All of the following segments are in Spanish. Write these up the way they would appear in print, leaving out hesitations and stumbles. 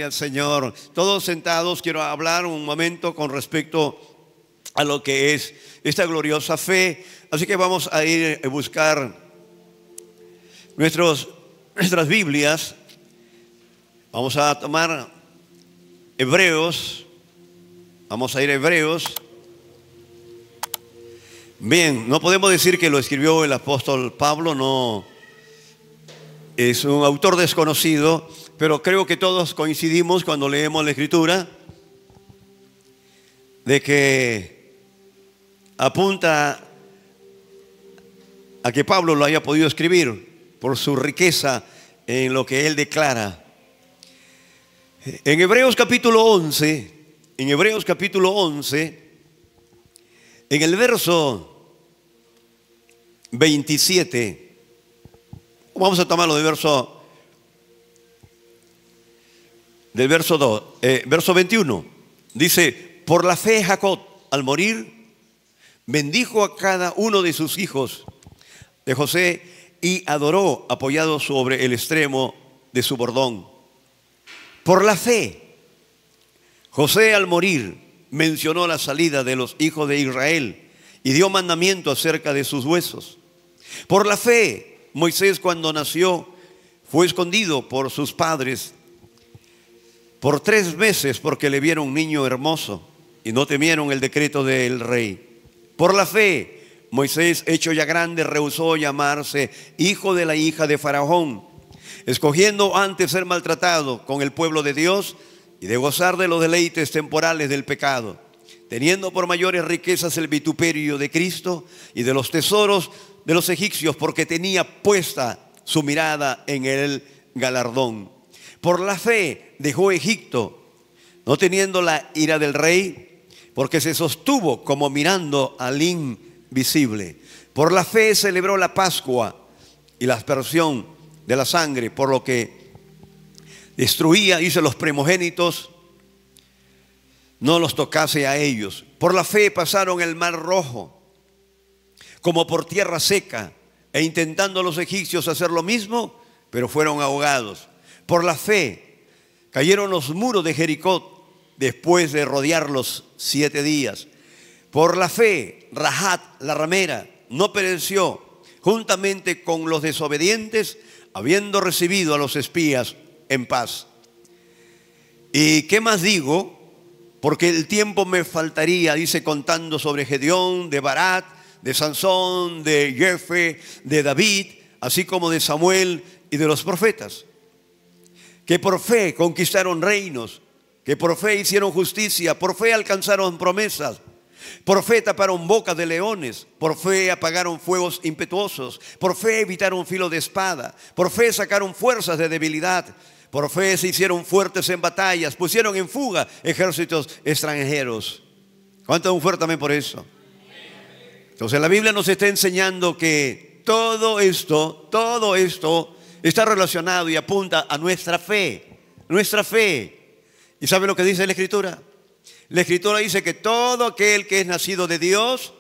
Gloria al Señor. Todos sentados, quiero hablar un momento con respecto a lo que es esta gloriosa fe. Así que vamos a ir a buscar nuestras Biblias. Vamos a tomar Hebreos. Vamos a ir a Hebreos. Bien, no podemos decir que lo escribió el apóstol Pablo, no. Es un autor desconocido, pero creo que todos coincidimos cuando leemos la Escritura de que apunta a que Pablo lo haya podido escribir por su riqueza en lo que él declara. En Hebreos capítulo 11, en el verso 27, vamos a tomarlo del verso 2, verso 21, dice: por la fe Jacob, al morir, bendijo a cada uno de sus hijos de José y adoró apoyado sobre el extremo de su bordón. Por la fe, José al morir mencionó la salida de los hijos de Israel y dio mandamiento acerca de sus huesos. Por la fe, Moisés cuando nació fue escondido por sus padres por 3 meses porque le vieron un niño hermoso y no temieron el decreto del rey. Por la fe, Moisés, hecho ya grande, rehusó llamarse hijo de la hija de Faraón, escogiendo antes ser maltratado con el pueblo de Dios y de gozar de los deleites temporales del pecado, teniendo por mayores riquezas el vituperio de Cristo y de los tesoros de los egipcios, porque tenía puesta su mirada en el galardón. Por la fe dejó Egipto, no teniendo la ira del rey, porque se sostuvo como mirando al invisible. Por la fe celebró la Pascua y la aspersión de la sangre, por lo que destruía, dice, los primogénitos, no los tocase a ellos. Por la fe pasaron el mar rojo como por tierra seca, e intentando los egipcios hacer lo mismo, pero fueron ahogados. Por la fe cayeron los muros de Jericó después de rodearlos 7 días. Por la fe Rahab la ramera no pereció juntamente con los desobedientes, habiendo recibido a los espías en paz. ¿Y qué más digo? Porque el tiempo me faltaría, dice, contando sobre Gedeón, de Barak, de Sansón, de Jefe, de David, así como de Samuel y de los profetas, que por fe conquistaron reinos, que por fe hicieron justicia, por fe alcanzaron promesas, por fe taparon bocas de leones, por fe apagaron fuegos impetuosos, por fe evitaron filo de espada, por fe sacaron fuerzas de debilidad, por fe se hicieron fuertes en batallas, pusieron en fuga ejércitos extranjeros. ¿Cuánto un fuerte también por eso? Entonces la Biblia nos está enseñando que todo esto está relacionado y apunta a nuestra fe. Nuestra fe. ¿Y sabe lo que dice la Escritura? La Escritura dice que todo aquel que es nacido de Dios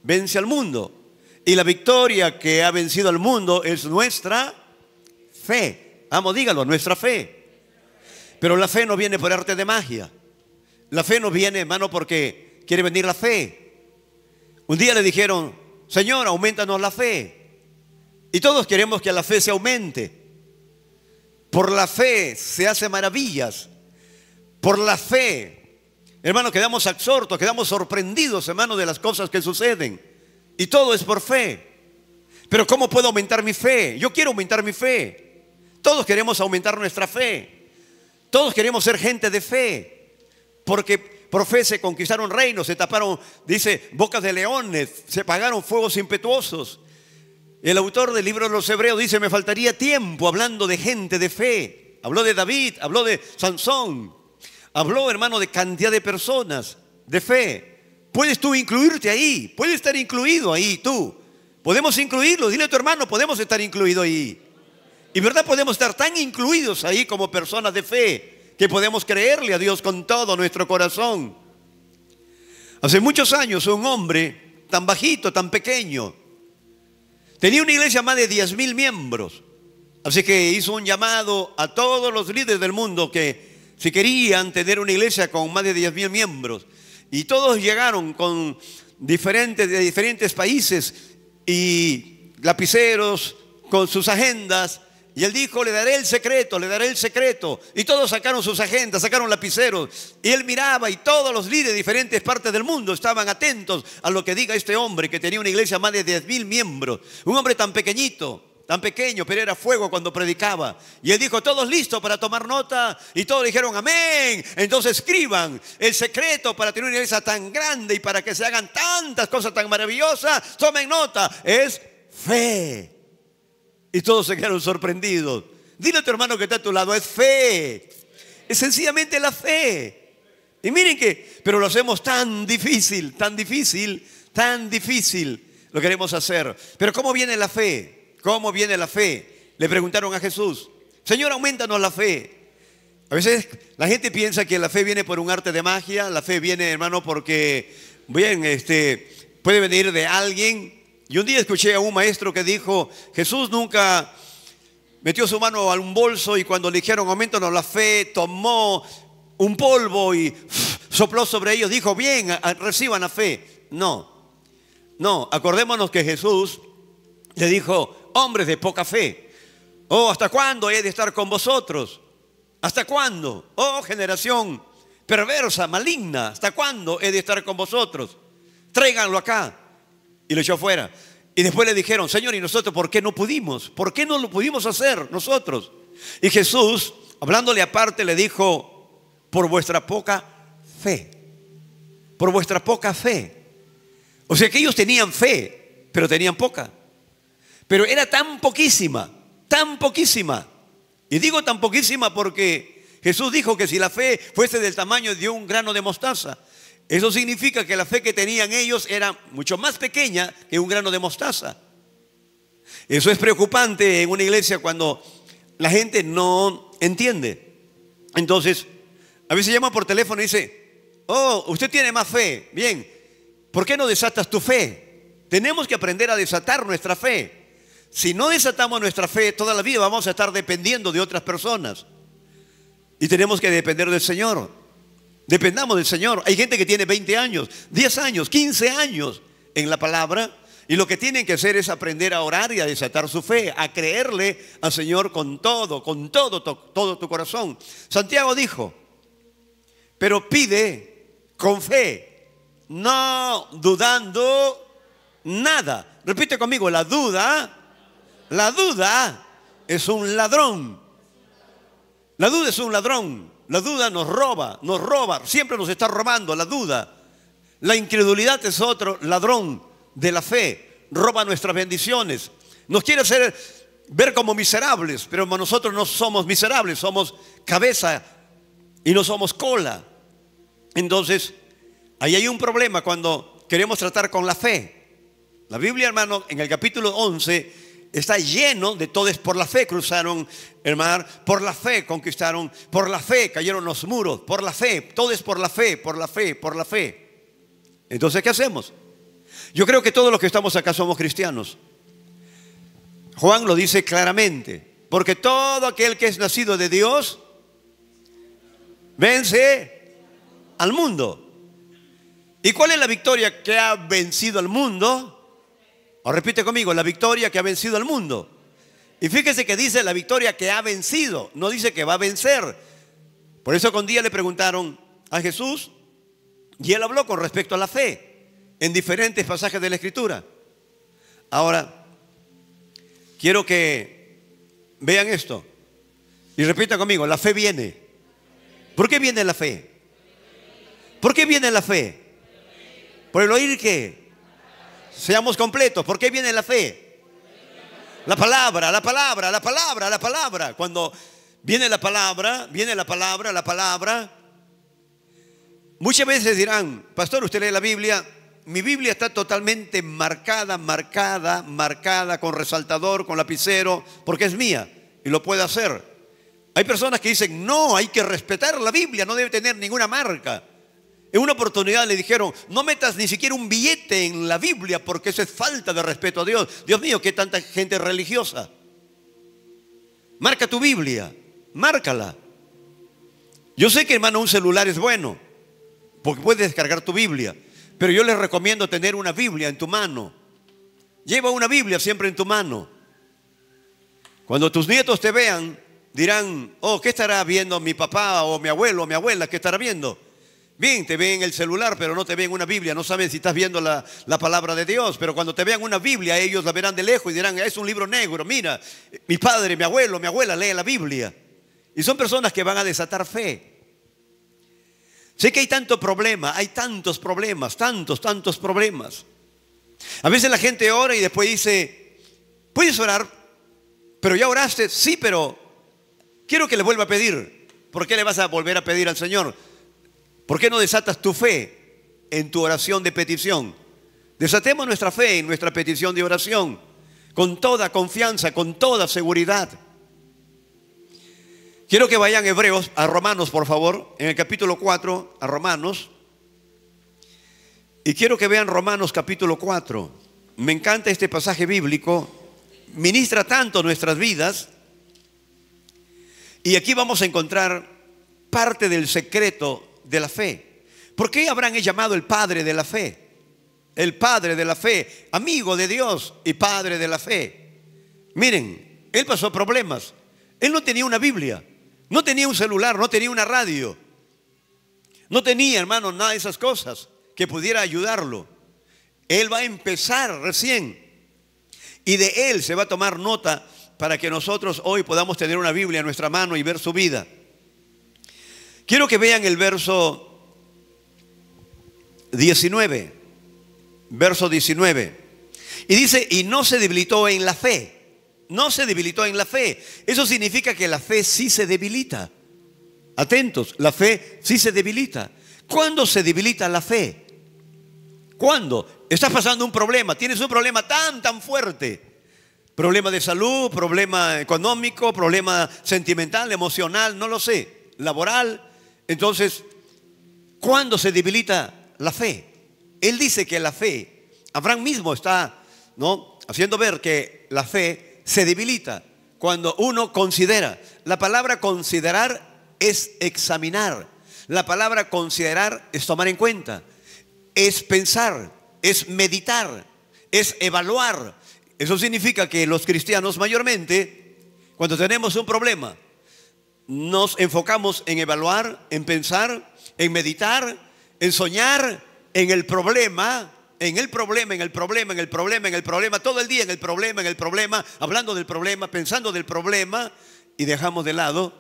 vence al mundo. Y la victoria que ha vencido al mundo es nuestra fe. Vamos, dígalo, nuestra fe. Pero la fe no viene por arte de magia. La fe no viene, hermano, porque quiere venir la fe. Un día le dijeron: Señor, aumentanos la fe. Y todos queremos que la fe se aumente. Por la fe se hace maravillas. Por la fe, hermano, quedamos absortos, quedamos sorprendidos, hermano, de las cosas que suceden. Y todo es por fe. Pero ¿cómo puedo aumentar mi fe? Yo quiero aumentar mi fe. Todos queremos aumentar nuestra fe. Todos queremos ser gente de fe. Porque por fe se conquistaron reinos, se taparon, dice, bocas de leones, se apagaron fuegos impetuosos. El autor del libro de los Hebreos dice: me faltaría tiempo hablando de gente de fe. Habló de David, habló de Sansón, habló, hermano, de cantidad de personas de fe. Puedes tú incluirte ahí, puedes estar incluido ahí tú. Podemos incluirlo, dile a tu hermano, podemos estar incluidos ahí. Y verdad, podemos estar tan incluidos ahí como personas de fe, que podemos creerle a Dios con todo nuestro corazón. Hace muchos años un hombre tan bajito, tan pequeño, tenía una iglesia más de 10,000 miembros. Así que hizo un llamado a todos los líderes del mundo que si querían tener una iglesia con más de 10.000 miembros. Y todos llegaron de diferentes países y lapiceros con sus agendas. Y él dijo, le daré el secreto, le daré el secreto. Y todos sacaron sus agendas, sacaron lapiceros. Y él miraba y todos los líderes de diferentes partes del mundo estaban atentos a lo que diga este hombre que tenía una iglesia más de 10.000 miembros. Un hombre tan pequeñito, tan pequeño, pero era fuego cuando predicaba. Y él dijo, todos listos para tomar nota. Y todos dijeron, amén. Entonces escriban el secreto para tener una iglesia tan grande y para que se hagan tantas cosas tan maravillosas. Tomen nota, es fe. Y todos se quedaron sorprendidos. Dile a tu hermano que está a tu lado, es fe. Es sencillamente la fe. Y miren pero lo hacemos tan difícil, tan difícil, tan difícil. Lo queremos hacer. Pero ¿cómo viene la fe? ¿Cómo viene la fe? Le preguntaron a Jesús, Señor, aumentanos la fe. A veces la gente piensa que la fe viene por un arte de magia. La fe viene, hermano, porque puede venir de alguien. Y un día escuché a un maestro que dijo, Jesús nunca metió su mano a un bolso y cuando le dijeron aumentanos la fe, tomó un polvo y sopló sobre ellos, dijo, bien, reciban la fe. No, acordémonos que Jesús le dijo, hombres de poca fe, oh, ¿hasta cuándo he de estar con vosotros? ¿Hasta cuándo? Oh, generación perversa, maligna, ¿hasta cuándo he de estar con vosotros? Tráiganlo acá. Y lo echó fuera. Y después le dijeron, Señor, ¿y nosotros por qué no pudimos? ¿Por qué no lo pudimos hacer nosotros? Y Jesús, hablándole aparte, le dijo, por vuestra poca fe. Por vuestra poca fe. O sea que ellos tenían fe, pero tenían poca. Pero era tan poquísima, tan poquísima. Y digo tan poquísima porque Jesús dijo que si la fe fuese del tamaño de un grano de mostaza, eso significa que la fe que tenían ellos era mucho más pequeña que un grano de mostaza. Eso es preocupante en una iglesia cuando la gente no entiende. Entonces, a veces llama por teléfono y dice, oh, usted tiene más fe. Bien, ¿por qué no desatas tu fe? Tenemos que aprender a desatar nuestra fe. Si no desatamos nuestra fe, toda la vida vamos a estar dependiendo de otras personas. Y tenemos que depender del Señor. Dependamos del Señor. Hay gente que tiene 20 años, 10 años, 15 años en la palabra. Y lo que tienen que hacer es aprender a orar y a desatar su fe, a creerle al Señor con todo tu corazón. Santiago dijo, pero pide con fe, no dudando nada. Repite conmigo, la duda es un ladrón. La duda es un ladrón. La duda nos roba, siempre nos está robando la duda. La incredulidad es otro ladrón de la fe, roba nuestras bendiciones. Nos quiere hacer ver como miserables, pero nosotros no somos miserables, somos cabeza y no somos cola. Entonces, ahí hay un problema cuando queremos tratar con la fe. La Biblia, hermano, en el capítulo 11 está lleno de todos por la fe cruzaron el mar, por la fe conquistaron, por la fe cayeron los muros, por la fe, todo es por la fe, por la fe, por la fe. Entonces, ¿qué hacemos? Yo creo que todos los que estamos acá somos cristianos. Juan lo dice claramente, porque todo aquel que es nacido de Dios vence al mundo. ¿Y cuál es la victoria que ha vencido al mundo? O repite conmigo, la victoria que ha vencido al mundo. Y fíjese que dice la victoria que ha vencido, no dice que va a vencer. Por eso un día le preguntaron a Jesús y él habló con respecto a la fe en diferentes pasajes de la Escritura. Ahora, quiero que vean esto y repita conmigo, la fe viene. ¿Por qué viene la fe? ¿Por qué viene la fe? ¿Por el oír qué? Seamos completos. ¿Por qué viene la fe? La palabra, la palabra, la palabra, la palabra. Cuando viene la palabra, la palabra. Muchas veces dirán, pastor, usted lee la Biblia. Mi Biblia está totalmente marcada con resaltador, con lapicero, porque es mía y lo puede hacer. Hay personas que dicen, no, hay que respetar la Biblia, no debe tener ninguna marca. En una oportunidad le dijeron, no metas ni siquiera un billete en la Biblia porque eso es falta de respeto a Dios. Dios mío, qué tanta gente religiosa. Marca tu Biblia, márcala. Yo sé que, hermano, un celular es bueno, porque puedes descargar tu Biblia, pero yo les recomiendo tener una Biblia en tu mano. Lleva una Biblia siempre en tu mano. Cuando tus nietos te vean, dirán, oh, ¿qué estará viendo mi papá o mi abuelo o mi abuela? ¿Qué estará viendo? Bien, te ven el celular, pero no te ven una Biblia. No saben si estás viendo la palabra de Dios. Pero cuando te vean una Biblia, ellos la verán de lejos y dirán, es un libro negro. Mira, mi padre, mi abuelo, mi abuela lee la Biblia. Y son personas que van a desatar fe. Sé que hay tanto problema, hay tantos problemas, tantos problemas. A veces la gente ora y después dice, ¿puedes orar? ¿Pero ya oraste? Sí, pero quiero que le vuelva a pedir. ¿Por qué le vas a volver a pedir al Señor? ¿Por qué no desatas tu fe en tu oración de petición? Desatemos nuestra fe en nuestra petición de oración, con toda confianza, con toda seguridad. Quiero que vayan Hebreos, a Romanos, por favor, en el capítulo 4, a Romanos. Y quiero que vean Romanos capítulo 4. Me encanta este pasaje bíblico, ministra tanto nuestras vidas. Y aquí vamos a encontrar parte del secreto de la fe. ¿Por qué Abraham es llamado el padre de la fe? El padre de la fe, amigo de Dios y padre de la fe. Miren, él pasó problemas. Él no tenía una Biblia. No tenía un celular, no tenía una radio. No tenía, hermano, nada de esas cosas que pudiera ayudarlo. Él va a empezar recién. Y de él se va a tomar nota para que nosotros hoy podamos tener una Biblia en nuestra mano y ver su vida. Quiero que vean el verso 19. Verso 19. Y dice, y no se debilitó en la fe. No se debilitó en la fe. Eso significa que la fe sí se debilita. Atentos, la fe sí se debilita. ¿Cuándo se debilita la fe? ¿Cuándo? Estás pasando un problema, tienes un problema tan fuerte. Problema de salud, problema económico, problema sentimental, emocional, no lo sé, laboral. Entonces, ¿cuándo se debilita la fe? Él dice que la fe, Abraham mismo está, ¿no?, haciendo ver que la fe se debilita cuando uno considera. La palabra considerar es examinar. La palabra considerar es tomar en cuenta, es pensar, es meditar, es evaluar. Eso significa que los cristianos mayormente, cuando tenemos un problema, nos enfocamos en evaluar, en pensar, en meditar, en soñar en el problema, todo el día en el problema, hablando del problema, pensando del problema, y dejamos de lado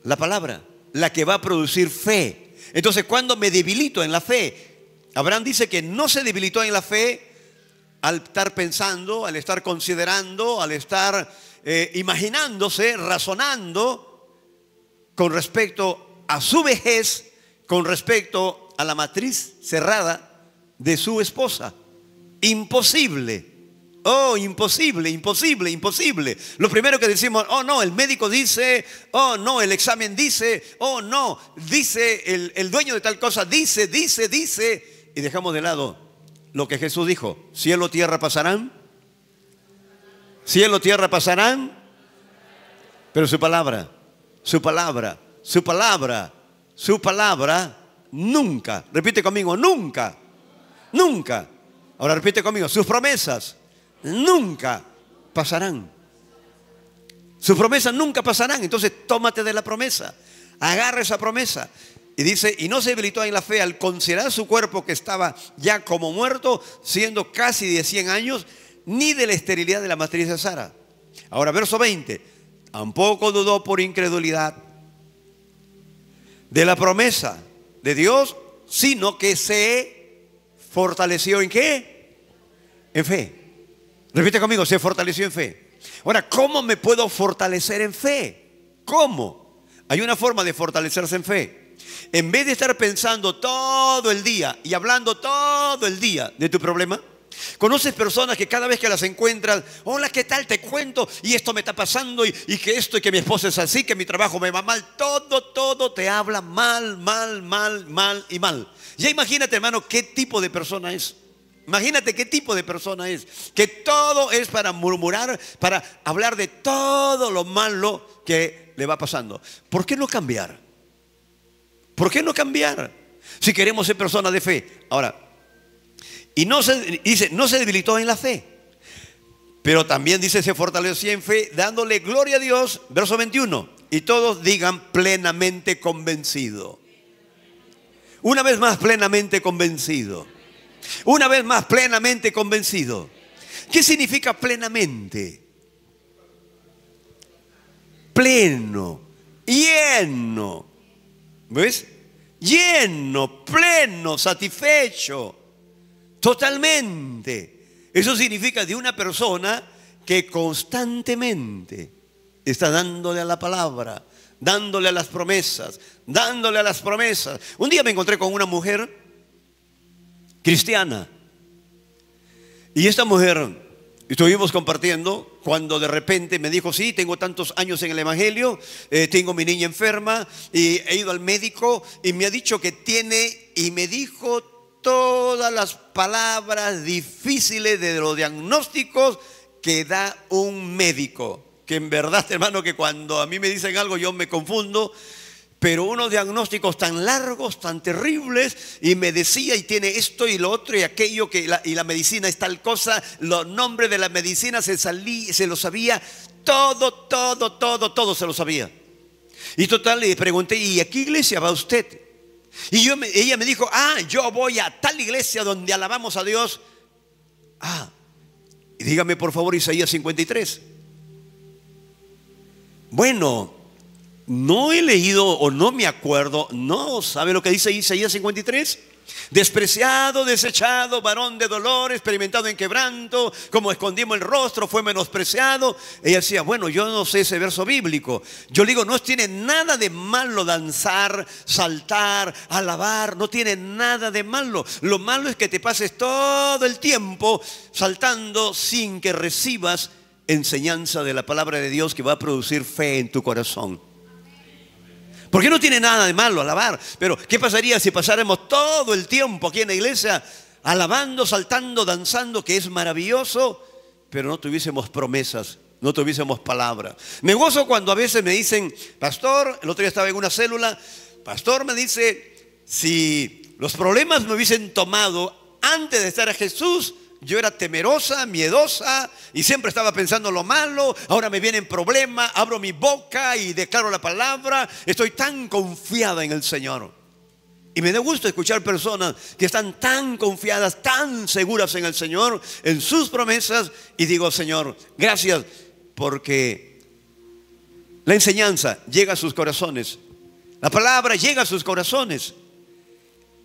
la palabra, la que va a producir fe. Entonces, cuando me debilito en la fe, Abraham dice que no se debilitó en la fe al estar pensando, al estar considerando, al estar imaginándose, razonando con respecto a su vejez, con respecto a la matriz cerrada de su esposa. Imposible. Oh, imposible. Lo primero que decimos, oh no, el médico dice, oh no, el examen dice, oh no, dice el dueño de tal cosa, dice, y dejamos de lado lo que Jesús dijo: cielo, tierra pasarán, pero su palabra nunca, repite conmigo, nunca. Ahora repite conmigo, sus promesas nunca pasarán. Sus promesas nunca pasarán. Entonces tómate de la promesa, agarra esa promesa. Y dice, y no se debilitó en la fe al considerar su cuerpo que estaba ya como muerto, siendo casi de 100 años, ni de la esterilidad de la matriz de Sara. Ahora verso 20, tampoco dudó por incredulidad de la promesa de Dios, sino que se fortaleció ¿en qué? En fe. Repite conmigo, se fortaleció en fe. Ahora, ¿cómo me puedo fortalecer en fe? ¿Cómo? Hay una forma de fortalecerse en fe. En vez de estar pensando todo el día y hablando todo el día de tu problema, ¿conoces personas que cada vez que las encuentras, hola, ¿qué tal? Te cuento, y esto me está pasando, y que esto, y que mi esposa es así, que mi trabajo me va mal, todo te habla mal. Ya imagínate, hermano, qué tipo de persona es. Imagínate qué tipo de persona es, que todo es para murmurar, para hablar de todo lo malo que le va pasando. ¿Por qué no cambiar? ¿Por qué no cambiar? Si queremos ser personas de fe. Ahora, dice, no se debilitó en la fe, pero también dice, se fortaleció en fe, dándole gloria a Dios. Verso 21. Y todos digan plenamente convencido. Una vez más, plenamente convencido. Una vez más, plenamente convencido. ¿Qué significa plenamente? Pleno, lleno. ¿Ves? Lleno, pleno, satisfecho, totalmente. Eso significa de una persona que constantemente está dándole a la palabra, dándole a las promesas, dándole a las promesas. Un día me encontré con una mujer cristiana, y esta mujer estuvimos compartiendo cuando de repente me dijo, sí, tengo tantos años en el evangelio, tengo mi niña enferma y he ido al médico y me ha dicho que tiene, y me dijo todas las palabras difíciles de los diagnósticos que da un médico. Que en verdad, hermano, que cuando a mí me dicen algo yo me confundo, pero unos diagnósticos tan largos, tan terribles, y me decía, y tiene esto y lo otro y aquello, y la medicina es tal cosa, los nombres de la medicina se lo sabía, todo se lo sabía. Y total, le pregunté, ¿y a qué iglesia va usted? Y ella me dijo, yo voy a tal iglesia donde alabamos a Dios. Y dígame por favor Isaías 53. Bueno, no he leído o no me acuerdo. No, ¿sabe lo que dice Isaías 53? Despreciado, desechado, varón de dolor, experimentado en quebranto, como escondimos el rostro, fue menospreciado. Ella decía, bueno, yo no sé ese verso bíblico. Yo le digo, no tiene nada de malo danzar, saltar, alabar, no tiene nada de malo. Lo malo es que te pases todo el tiempo saltando sin que recibas enseñanza de la palabra de Dios que va a producir fe en tu corazón. Porque no tiene nada de malo alabar. Pero ¿qué pasaría si pasáramos todo el tiempo aquí en la iglesia alabando, saltando, danzando, que es maravilloso, pero no tuviésemos promesas, no tuviésemos palabra? Me gozo cuando a veces me dicen, pastor, el otro día estaba en una célula, pastor me dice, si los problemas me hubiesen tomado antes de estar a Jesús, yo era temerosa, miedosa y siempre estaba pensando lo malo. Ahora me vienen problemas, abro mi boca y declaro la palabra. Estoy tan confiada en el Señor. Y me da gusto escuchar personas que están tan confiadas, tan seguras en el Señor, en sus promesas. Y digo, Señor, gracias, porque la enseñanza llega a sus corazones. La palabra llega a sus corazones.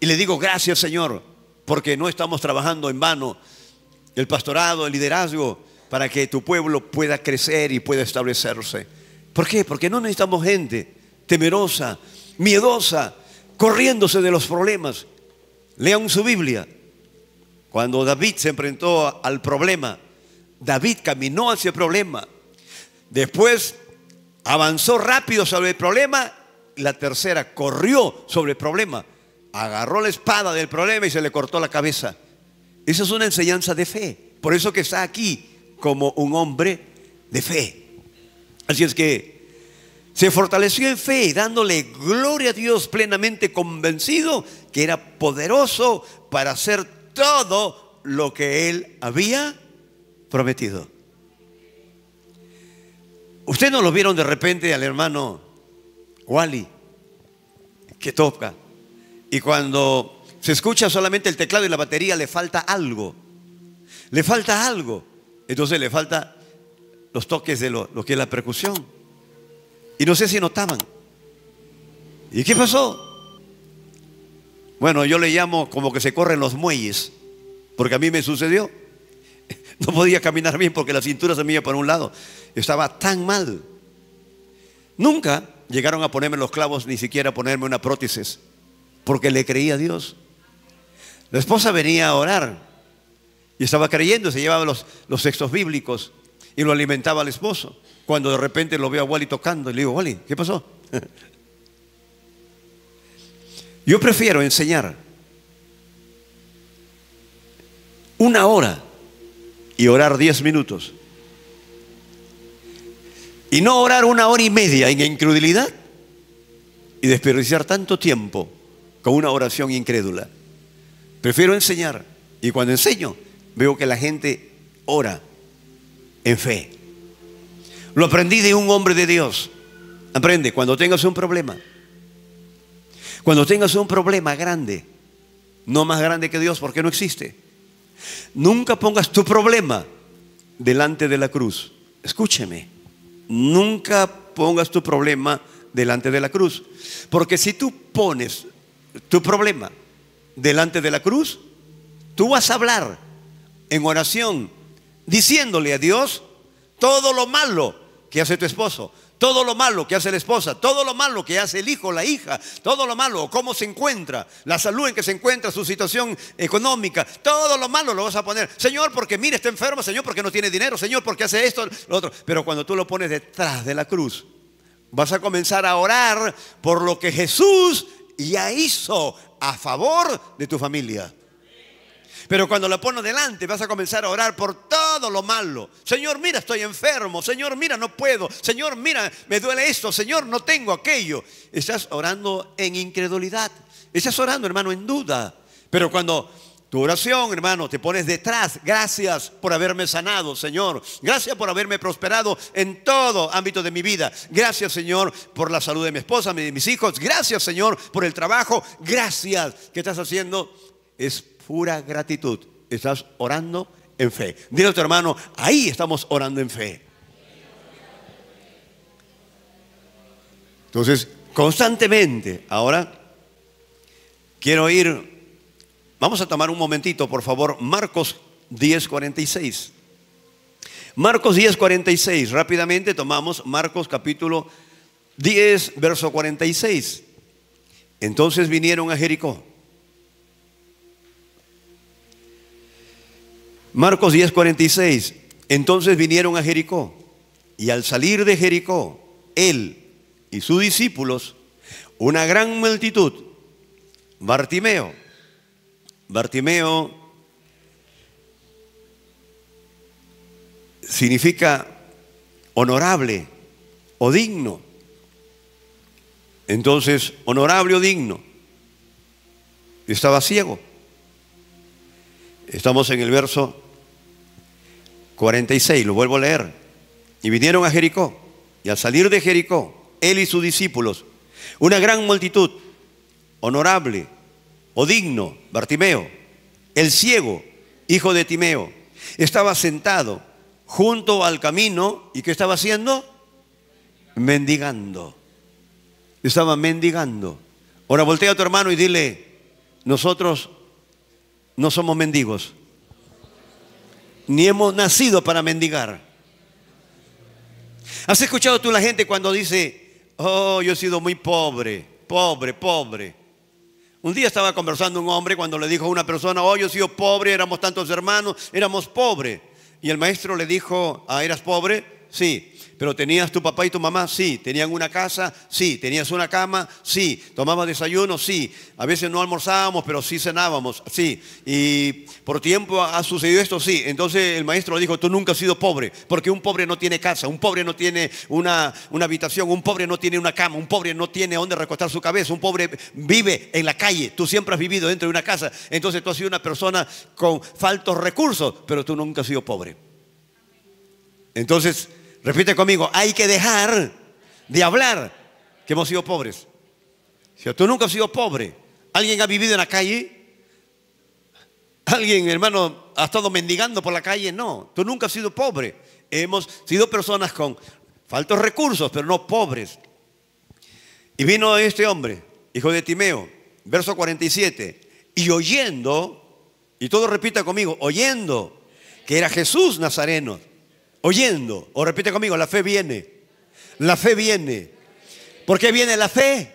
Y le digo, gracias, Señor, porque no estamos trabajando en vano. El pastorado, el liderazgo, para que tu pueblo pueda crecer y pueda establecerse. ¿Por qué? Porque no necesitamos gente temerosa, miedosa, corriéndose de los problemas. Lean su Biblia. Cuando David se enfrentó al problema, David caminó hacia el problema. Después avanzó rápido sobre el problema. La tercera corrió sobre el problema. Agarró la espada del problema y se le cortó la cabeza. Esa es una enseñanza de fe. Por eso que está aquí como un hombre de fe. Así es que se fortaleció en fe, dándole gloria a Dios, plenamente convencido que era poderoso para hacer todo lo que él había prometido. Ustedes no lo vieron de repente al hermano Wally, que toca, y cuando se escucha solamente el teclado y la batería, le falta algo. Le falta algo. Entonces le falta los toques de lo que es la percusión. Y no sé si notaban. ¿Y qué pasó? Bueno, yo le llamo como que se corren los muelles, porque a mí me sucedió. No podía caminar bien porque la cintura se me iba por un lado. Estaba tan mal. Nunca llegaron a ponerme los clavos, ni siquiera a ponerme una prótesis, porque le creía a Dios. La esposa venía a orar y estaba creyendo, se llevaba los textos bíblicos y lo alimentaba al esposo. Cuando de repente lo veo a Wally tocando y le digo, Wally, ¿qué pasó? Yo prefiero enseñar 1 hora y orar 10 minutos. Y no orar 1 hora y media en incredulidad y desperdiciar tanto tiempo con una oración incrédula. Prefiero enseñar, y cuando enseño veo que la gente ora en fe. Lo aprendí de un hombre de Dios. Aprende, cuando tengas un problema grande, no más grande que Dios porque no existe, nunca pongas tu problema delante de la cruz. Escúcheme, nunca pongas tu problema delante de la cruz, porque si tú pones tu problema delante de la cruz, tú vas a hablar en oración diciéndole a Dios todo lo malo que hace tu esposo, todo lo malo que hace la esposa, todo lo malo que hace el hijo, la hija, todo lo malo, cómo se encuentra, la salud en que se encuentra, su situación económica, todo lo malo lo vas a poner. Señor, porque mira, está enfermo, Señor, porque no tiene dinero, Señor, porque hace esto, lo otro. Pero cuando tú lo pones detrás de la cruz, vas a comenzar a orar por lo que Jesús ya hizo a favor de tu familia. Pero cuando lo pones delante, vas a comenzar a orar por todo lo malo. Señor, mira, estoy enfermo. Señor, mira, no puedo. Señor, mira, me duele esto. Señor, no tengo aquello. Estás orando en incredulidad. Estás orando, hermano, en duda. Pero cuando tu oración, hermano, te pones detrás, gracias por haberme sanado, Señor. Gracias por haberme prosperado en todo ámbito de mi vida. Gracias, Señor, por la salud de mi esposa, de mis hijos. Gracias, Señor, por el trabajo. Gracias. ¿Qué estás haciendo? Es pura gratitud. Estás orando en fe. Dile a tu hermano, ahí estamos orando en fe. Entonces, constantemente, ahora quiero vamos a tomar un momentito, por favor, Marcos 10:46. Marcos 10:46, rápidamente tomamos Marcos capítulo 10, verso 46. Entonces vinieron a Jericó. Marcos 10:46. Entonces vinieron a Jericó, y al salir de Jericó, él y sus discípulos, una gran multitud. Bartimeo significa honorable o digno. Entonces, honorable o digno, estaba ciego. Estamos en el verso 46, lo vuelvo a leer. Y vinieron a Jericó, y al salir de Jericó, él y sus discípulos, una gran multitud, honorable o digno, Bartimeo, el ciego, hijo de Timeo, estaba sentado junto al camino. ¿Y qué estaba haciendo? Mendigando. Estaba mendigando. Ahora voltea a tu hermano y dile, nosotros no somos mendigos, ni hemos nacido para mendigar. ¿Has escuchado tú la gente cuando dice, oh, yo he sido muy pobre, pobre? Un día estaba conversando un hombre cuando le dijo a una persona, oh, yo he sido pobre, éramos tantos hermanos, éramos pobres. Y el maestro le dijo, ah, ¿eras pobre? Sí. ¿Pero tenías tu papá y tu mamá? Sí. ¿Tenían una casa? Sí. ¿Tenías una cama? Sí. ¿Tomabas desayuno? Sí. A veces no almorzábamos, pero sí cenábamos. Sí. ¿Y por tiempo ha sucedido esto? Sí. Entonces el maestro le dijo, tú nunca has sido pobre, porque un pobre no tiene casa, un pobre no tiene una habitación, un pobre no tiene una cama, un pobre no tiene dónde recostar su cabeza, un pobre vive en la calle. Tú siempre has vivido dentro de una casa. Entonces tú has sido una persona con faltos recursos, pero tú nunca has sido pobre. Entonces, repite conmigo, hay que dejar de hablar que hemos sido pobres. Si tú nunca has sido pobre, ¿alguien ha vivido en la calle? ¿Alguien, hermano, ha estado mendigando por la calle? No, tú nunca has sido pobre. Hemos sido personas con faltos recursos, pero no pobres. Y vino este hombre, hijo de Timeo, verso 47, y oyendo, y todo repita conmigo, oyendo que era Jesús Nazareno. Oyendo, o repite conmigo, la fe viene. La fe viene. ¿Por qué viene la fe?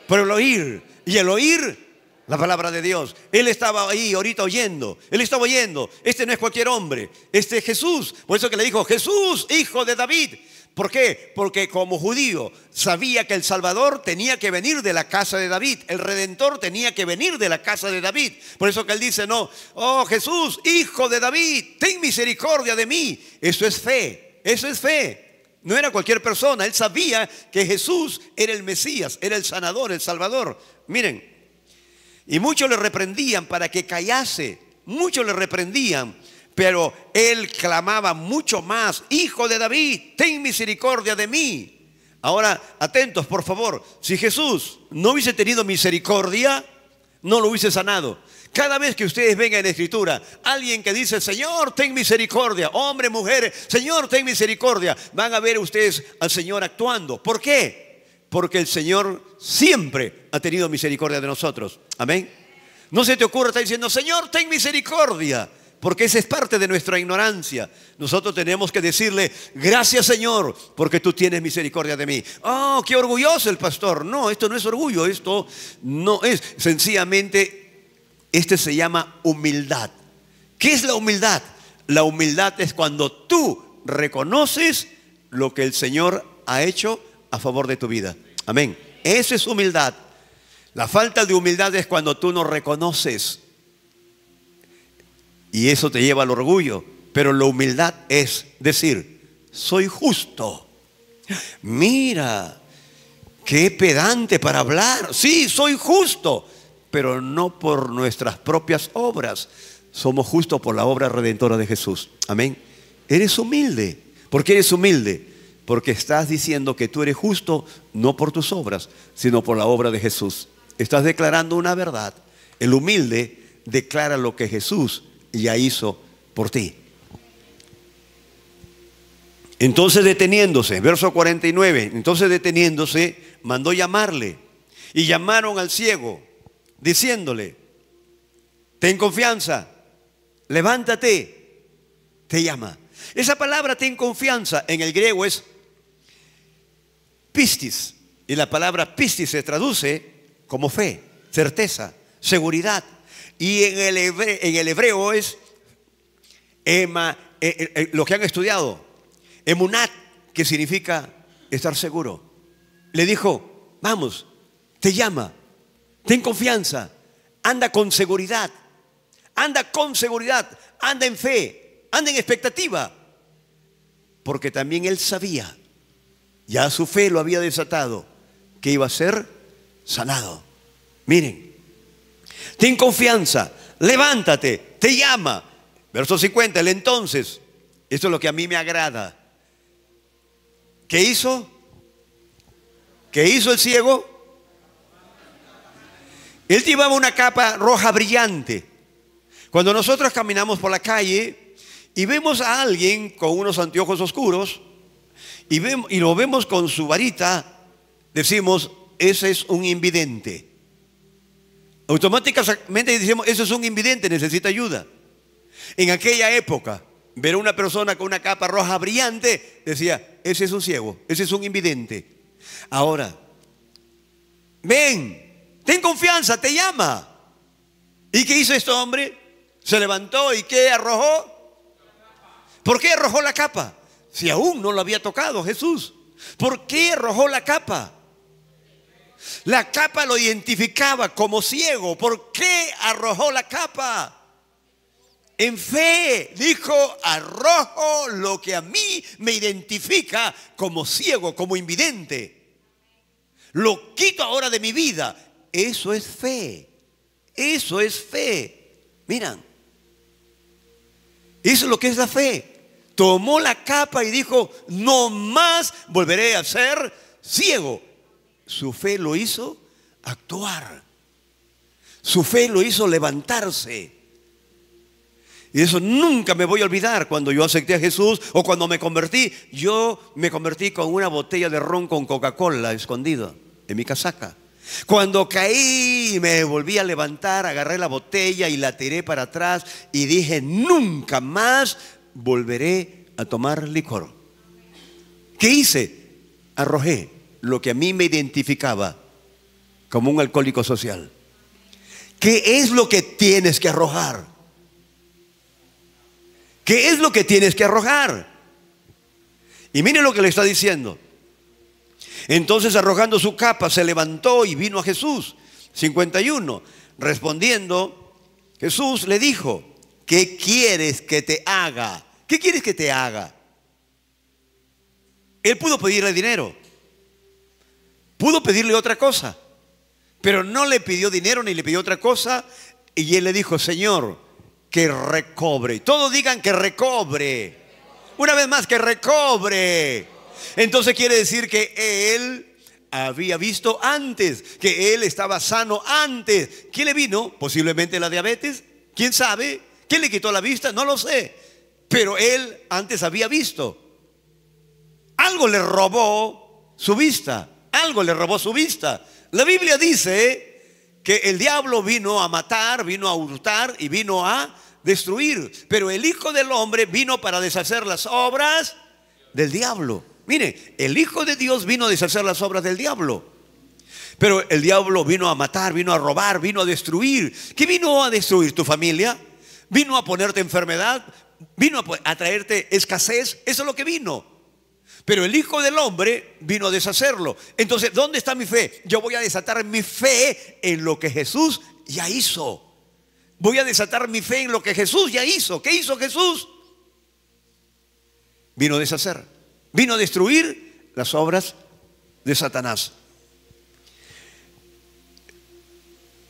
Por el oír. Y el oír, la palabra de Dios. Él estaba ahí ahorita oyendo. Él estaba oyendo. Este no es cualquier hombre. Este es Jesús. Por eso que le dijo, Jesús, hijo de David. ¿Por qué? Porque como judío sabía que el Salvador tenía que venir de la casa de David. El Redentor tenía que venir de la casa de David. Por eso que él dice, no, oh Jesús, hijo de David, ten misericordia de mí. Eso es fe, eso es fe. No era cualquier persona. Él sabía que Jesús era el Mesías, era el sanador, el Salvador. Miren, y muchos le reprendían para que callase. Muchos le reprendían, pero él clamaba mucho más: Hijo de David, ten misericordia de mí. Ahora, atentos por favor. Si Jesús no hubiese tenido misericordia, no lo hubiese sanado. Cada vez que ustedes ven en la Escritura alguien que dice: Señor, ten misericordia, hombre, mujeres, Señor, ten misericordia, van a ver ustedes al Señor actuando. ¿Por qué? Porque el Señor siempre ha tenido misericordia de nosotros. Amén. No se te ocurra estar diciendo: Señor, ten misericordia, porque esa es parte de nuestra ignorancia. Nosotros tenemos que decirle: gracias, Señor, porque tú tienes misericordia de mí. Oh, qué orgulloso el pastor. No, esto no es orgullo, esto no es. Sencillamente, este se llama humildad. ¿Qué es la humildad? La humildad es cuando tú reconoces lo que el Señor ha hecho a favor de tu vida. Amén. Eso es humildad. La falta de humildad es cuando tú no reconoces, y eso te lleva al orgullo. Pero la humildad es decir: soy justo. Mira, qué pedante para hablar. Sí, soy justo, pero no por nuestras propias obras. Somos justos por la obra redentora de Jesús. Amén. Eres humilde. ¿Por qué eres humilde? Porque estás diciendo que tú eres justo no por tus obras, sino por la obra de Jesús. Estás declarando una verdad. El humilde declara lo que Jesús ya hizo por ti. Entonces, deteniéndose, verso 49, entonces deteniéndose, mandó llamarle. Y llamaron al ciego, diciéndole: ten confianza, levántate, te llama. Esa palabra ten confianza en el griego es pistis, y la palabra pistis se traduce como fe, certeza, seguridad. Y en el hebreo es lo que han estudiado, emunat, que significa estar seguro. Le dijo: vamos, te llama, ten confianza, anda con seguridad, anda en fe, anda en expectativa. Porque también él sabía, ya su fe lo había desatado, que iba a ser sanado. Miren, ten confianza, levántate, te llama. Verso 50, el entonces, esto es lo que a mí me agrada. ¿Qué hizo? ¿Qué hizo el ciego? Él llevaba una capa roja brillante. Cuando nosotros caminamos por la calle y vemos a alguien con unos anteojos oscuros y lo vemos con su varita, decimos: ese es un invidente. Automáticamente decimos: ese es un invidente, necesita ayuda. En aquella época, ver a una persona con una capa roja brillante, decía: ese es un ciego, ese es un invidente. Ahora, ven, ten confianza, te llama. ¿Y qué hizo este hombre? Se levantó y ¿qué arrojó? ¿Por qué arrojó la capa? Si aún no lo había tocado Jesús. ¿Por qué arrojó la capa? La capa lo identificaba como ciego. ¿Por qué arrojó la capa? En fe dijo: arrojo lo que a mí me identifica como ciego, como invidente. Lo quito ahora de mi vida. Eso es fe. Eso es fe. Miran, eso es lo que es la fe. Tomó la capa y dijo: no más volveré a ser ciego. Su fe lo hizo actuar. Su fe lo hizo levantarse. Y eso nunca me voy a olvidar. Cuando yo acepté a Jesús o cuando me convertí, yo me convertí con una botella de ron con Coca-Cola escondida en mi casaca. Cuando caí, me volví a levantar, agarré la botella y la tiré para atrás y dije: nunca más volveré a tomar licor. ¿Qué hice? Arrojé lo que a mí me identificaba como un alcohólico social. ¿Qué es lo que tienes que arrojar? ¿Qué es lo que tienes que arrojar? Y miren lo que le está diciendo. Entonces, arrojando su capa, se levantó y vino a Jesús. 51. Respondiendo, Jesús le dijo: ¿qué quieres que te haga? ¿Qué quieres que te haga? Él pudo pedirle dinero, pudo pedirle otra cosa, pero no le pidió dinero ni le pidió otra cosa. Y él le dijo: Señor, que recobre. Todos digan que recobre. Una vez más, que recobre. Entonces quiere decir que él había visto antes, que él estaba sano antes. ¿Qué le vino? Posiblemente la diabetes. ¿Quién sabe? ¿Qué le quitó la vista? No lo sé. Pero él antes había visto. Algo le robó su vista. Algo le robó su vista. La Biblia dice que el diablo vino a matar, vino a hurtar y vino a destruir. Pero el Hijo del Hombre vino para deshacer las obras del diablo. Mire, el Hijo de Dios vino a deshacer las obras del diablo. Pero el diablo vino a matar, vino a robar, vino a destruir. ¿Qué vino a destruir? ¿Tu familia? ¿Vino a ponerte enfermedad? ¿Vino a traerte escasez? Eso es lo que vino. Pero el Hijo del Hombre vino a deshacerlo. Entonces, ¿dónde está mi fe? Yo voy a desatar mi fe en lo que Jesús ya hizo. Voy a desatar mi fe en lo que Jesús ya hizo. ¿Qué hizo Jesús? Vino a deshacer. Vino a destruir las obras de Satanás.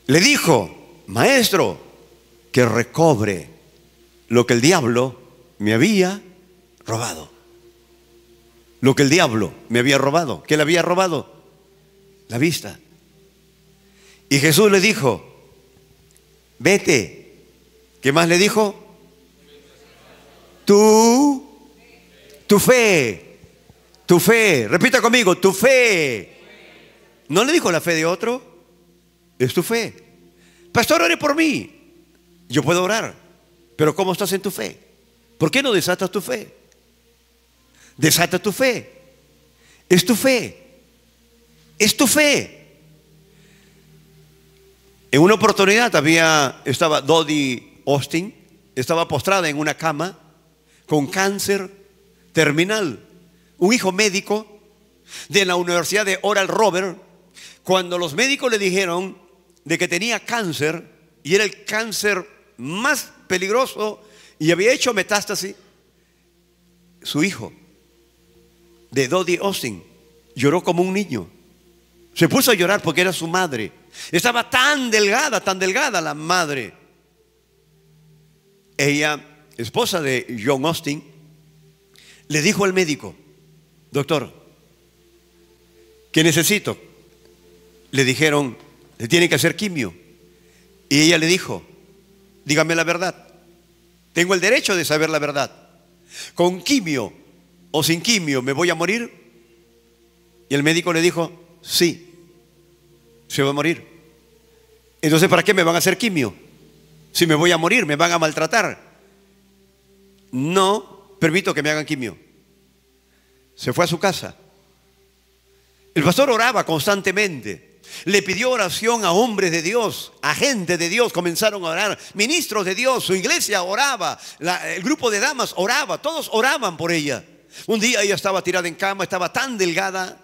Le dijo: Maestro, que recobre lo que el diablo me había robado. Lo que el diablo me había robado. ¿Qué le había robado? La vista. Y Jesús le dijo: vete. ¿Qué más le dijo? Tu fe. Tu fe. Repita conmigo: tu fe. No le dijo la fe de otro. Es tu fe. Pastor, ore por mí. Yo puedo orar, pero ¿cómo estás en tu fe? ¿Por qué no desatas tu fe? Desata tu fe. Es tu fe. Es tu fe. En una oportunidad estaba Dodie Austin, estaba postrada en una cama con cáncer terminal. Un hijo médico de la Universidad de Oral Roberts, cuando los médicos le dijeron de que tenía cáncer, y era el cáncer más peligroso y había hecho metástasis, su hijo de Dodie Austin lloró como un niño. Se puso a llorar porque era su madre. Estaba tan delgada la madre. Ella, esposa de John Austin, le dijo al médico: doctor, ¿qué necesito? Le dijeron: le tienen que hacer quimio. Y ella le dijo: dígame la verdad. Tengo el derecho de saber la verdad. ¿Con quimio o sin quimio me voy a morir? Y el médico le dijo: sí, se va a morir. Entonces, ¿para qué me van a hacer quimio? Si me voy a morir, me van a maltratar. No permito que me hagan quimio. Se fue a su casa. El pastor oraba constantemente. Le pidió oración a hombres de Dios, a gente de Dios. Comenzaron a orar, ministros de Dios. Su iglesia oraba, el grupo de damas oraba. Todos oraban por ella. Un día ella estaba tirada en cama, estaba tan delgada,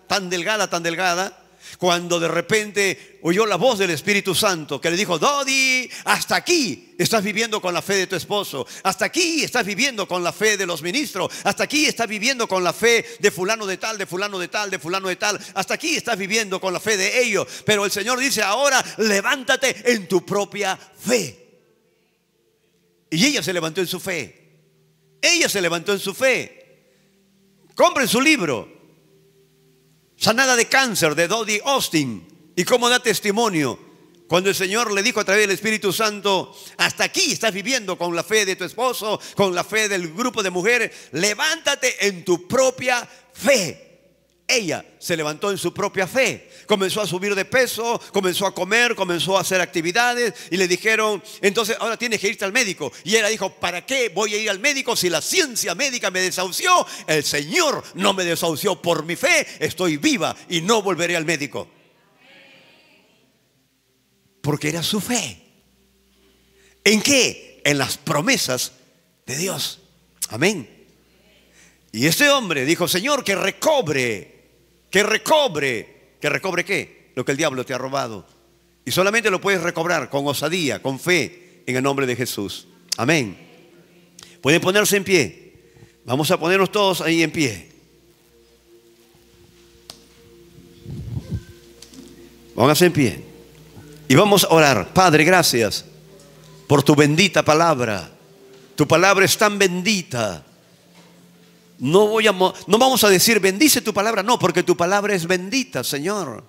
cuando de repente oyó la voz del Espíritu Santo que le dijo: Dodie, hasta aquí estás viviendo con la fe de tu esposo, hasta aquí estás viviendo con la fe de los ministros, hasta aquí estás viviendo con la fe de fulano de tal, de fulano de tal, de fulano de tal, hasta aquí estás viviendo con la fe de ellos. Pero el Señor dice: ahora levántate en tu propia fe. Y ella se levantó en su fe. Ella se levantó en su fe. Compren su libro, Sanada de cáncer, de Dodie Austin, y cómo da testimonio cuando el Señor le dijo a través del Espíritu Santo: hasta aquí estás viviendo con la fe de tu esposo, con la fe del grupo de mujeres, levántate en tu propia fe. Ella se levantó en su propia fe, comenzó a subir de peso, comenzó a comer, comenzó a hacer actividades, y le dijeron: entonces ahora tienes que irte al médico. Y ella dijo: ¿para qué voy a ir al médico si la ciencia médica me desahució? El Señor no me desahució. Por mi fe estoy viva y no volveré al médico. Porque era su fe. ¿En qué? En las promesas de Dios. Amén. Y este hombre dijo: Señor, que recobre. ¿Que recobre qué? Lo que el diablo te ha robado. Y solamente lo puedes recobrar con osadía, con fe, en el nombre de Jesús. Amén. Pueden ponerse en pie. Vamos a ponernos todos ahí en pie. Póngase en pie y vamos a orar. Padre, gracias por tu bendita palabra. Tu palabra es tan bendita. No vamos a decir bendice tu palabra, no, porque tu palabra es bendita, Señor.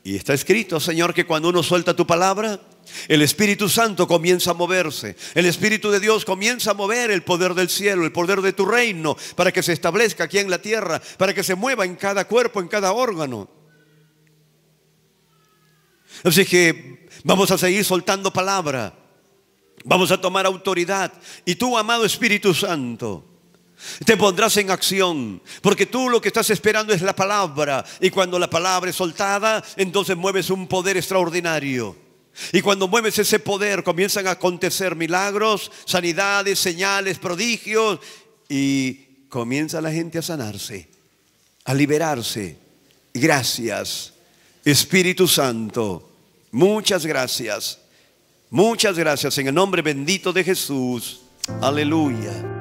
Y está escrito, Señor, que cuando uno suelta tu palabra, el Espíritu Santo comienza a moverse. El Espíritu de Dios comienza a mover el poder del cielo, el poder de tu reino, para que se establezca aquí en la tierra, para que se mueva en cada cuerpo, en cada órgano. Así que vamos a seguir soltando palabra. Vamos a tomar autoridad. Y tú, amado Espíritu Santo, te pondrás en acción, porque tú lo que estás esperando es la palabra. Y cuando la palabra es soltada, entonces mueves un poder extraordinario. Y cuando mueves ese poder, comienzan a acontecer milagros, sanidades, señales, prodigios. Y comienza la gente a sanarse, a liberarse. Gracias, Espíritu Santo. Muchas gracias. Muchas gracias en el nombre bendito de Jesús. Aleluya.